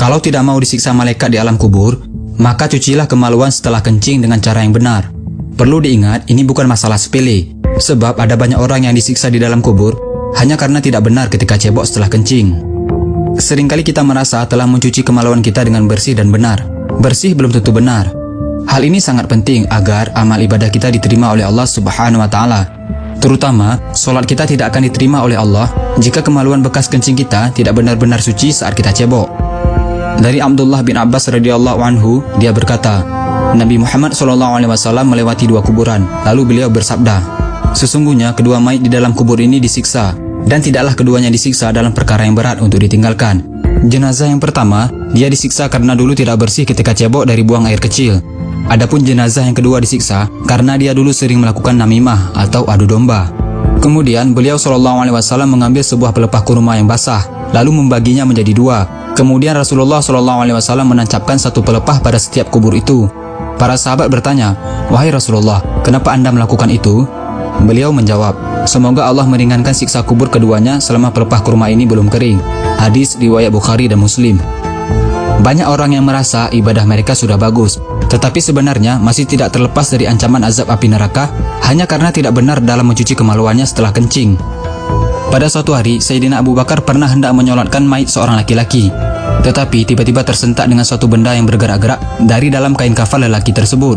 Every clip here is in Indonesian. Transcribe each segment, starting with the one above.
Kalau tidak mau disiksa malaikat di alam kubur, maka cucilah kemaluan setelah kencing dengan cara yang benar. Perlu diingat, ini bukan masalah sepele, sebab ada banyak orang yang disiksa di dalam kubur hanya karena tidak benar ketika cebok setelah kencing. Seringkali kita merasa telah mencuci kemaluan kita dengan bersih dan benar. Bersih belum tentu benar. Hal ini sangat penting agar amal ibadah kita diterima oleh Allah Subhanahu wa Ta'ala. Terutama, solat kita tidak akan diterima oleh Allah jika kemaluan bekas kencing kita tidak benar-benar suci saat kita cebok. Dari Abdullah bin Abbas radhiyallahu anhu, dia berkata, Nabi Muhammad SAW melewati dua kuburan, lalu beliau bersabda, sesungguhnya kedua mayit di dalam kubur ini disiksa, dan tidaklah keduanya disiksa dalam perkara yang berat untuk ditinggalkan. Jenazah yang pertama, dia disiksa karena dulu tidak bersih ketika cebok dari buang air kecil. Adapun jenazah yang kedua disiksa karena dia dulu sering melakukan namimah atau adu domba. Kemudian beliau SAW mengambil sebuah pelepah kurma yang basah, lalu membaginya menjadi dua. Kemudian Rasulullah SAW menancapkan satu pelepah pada setiap kubur itu. Para sahabat bertanya, wahai Rasulullah, kenapa Anda melakukan itu? Beliau menjawab, semoga Allah meringankan siksa kubur keduanya selama pelepah kurma ini belum kering. Hadis riwayat Bukhari dan Muslim. Banyak orang yang merasa ibadah mereka sudah bagus, tetapi sebenarnya masih tidak terlepas dari ancaman azab api neraka hanya karena tidak benar dalam mencuci kemaluannya setelah kencing. Pada suatu hari, Sayyidina Abu Bakar pernah hendak menyolatkan mayit seorang laki-laki, tetapi tiba-tiba tersentak dengan suatu benda yang bergerak-gerak dari dalam kain kafan lelaki tersebut.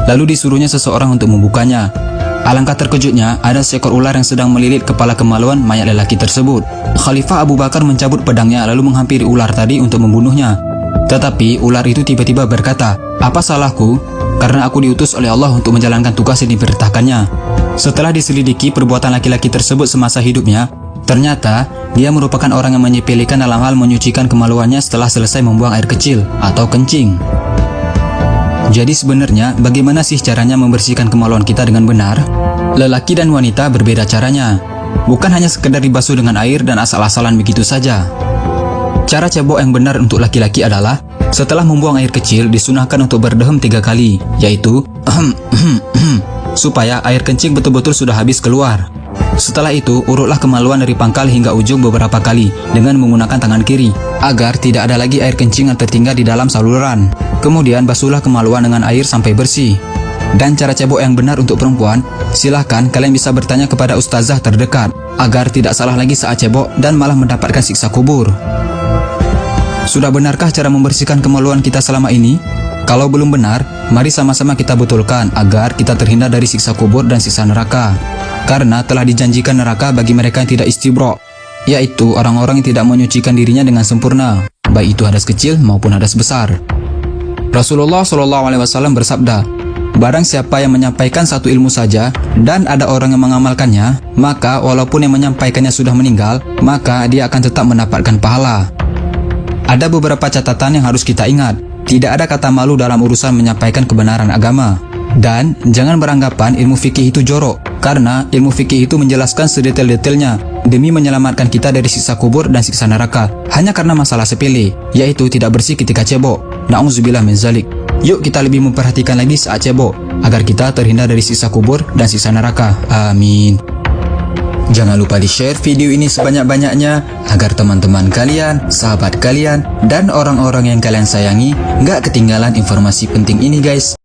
Lalu disuruhnya seseorang untuk membukanya. Alangkah terkejutnya, ada seekor ular yang sedang melilit kepala kemaluan mayat lelaki tersebut. Khalifah Abu Bakar mencabut pedangnya lalu menghampiri ular tadi untuk membunuhnya. Tetapi ular itu tiba-tiba berkata, apa salahku? Karena aku diutus oleh Allah untuk menjalankan tugas yang diperintahkannya. Setelah diselidiki perbuatan laki-laki tersebut semasa hidupnya, ternyata dia merupakan orang yang menyepelekan dalam hal menyucikan kemaluannya setelah selesai membuang air kecil atau kencing. Jadi sebenarnya bagaimana sih caranya membersihkan kemaluan kita dengan benar? Lelaki dan wanita berbeda caranya. Bukan hanya sekedar dibasuh dengan air dan asal-asalan begitu saja. Cara cebok yang benar untuk laki-laki adalah setelah membuang air kecil disunahkan untuk berdehem 3 kali, yaitu supaya air kencing betul-betul sudah habis keluar. Setelah itu, urutlah kemaluan dari pangkal hingga ujung beberapa kali dengan menggunakan tangan kiri, agar tidak ada lagi air kencing yang tertinggal di dalam saluran. Kemudian basuhlah kemaluan dengan air sampai bersih. Dan cara cebok yang benar untuk perempuan, silahkan kalian bisa bertanya kepada ustazah terdekat, agar tidak salah lagi saat cebok dan malah mendapatkan siksa kubur. Sudah benarkah cara membersihkan kemaluan kita selama ini? Kalau belum benar, mari sama-sama kita betulkan agar kita terhindar dari siksa kubur dan siksa neraka. Karena telah dijanjikan neraka bagi mereka yang tidak istibro, yaitu orang-orang yang tidak menyucikan dirinya dengan sempurna, baik itu hadas kecil maupun hadas besar. Rasulullah SAW bersabda, barang siapa yang menyampaikan satu ilmu saja dan ada orang yang mengamalkannya, maka walaupun yang menyampaikannya sudah meninggal, maka dia akan tetap mendapatkan pahala. Ada beberapa catatan yang harus kita ingat. Tidak ada kata malu dalam urusan menyampaikan kebenaran agama. Dan jangan beranggapan ilmu fikih itu jorok, karena ilmu fikih itu menjelaskan sedetail-detailnya demi menyelamatkan kita dari siksa kubur dan siksa neraka, hanya karena masalah sepele, yaitu tidak bersih ketika cebok. Na'udzubillah min zalik. Yuk kita lebih memperhatikan lagi saat cebok, agar kita terhindar dari siksa kubur dan siksa neraka. Amin. Jangan lupa di-share video ini sebanyak-banyaknya agar teman-teman kalian, sahabat kalian, dan orang-orang yang kalian sayangi nggak ketinggalan informasi penting ini guys.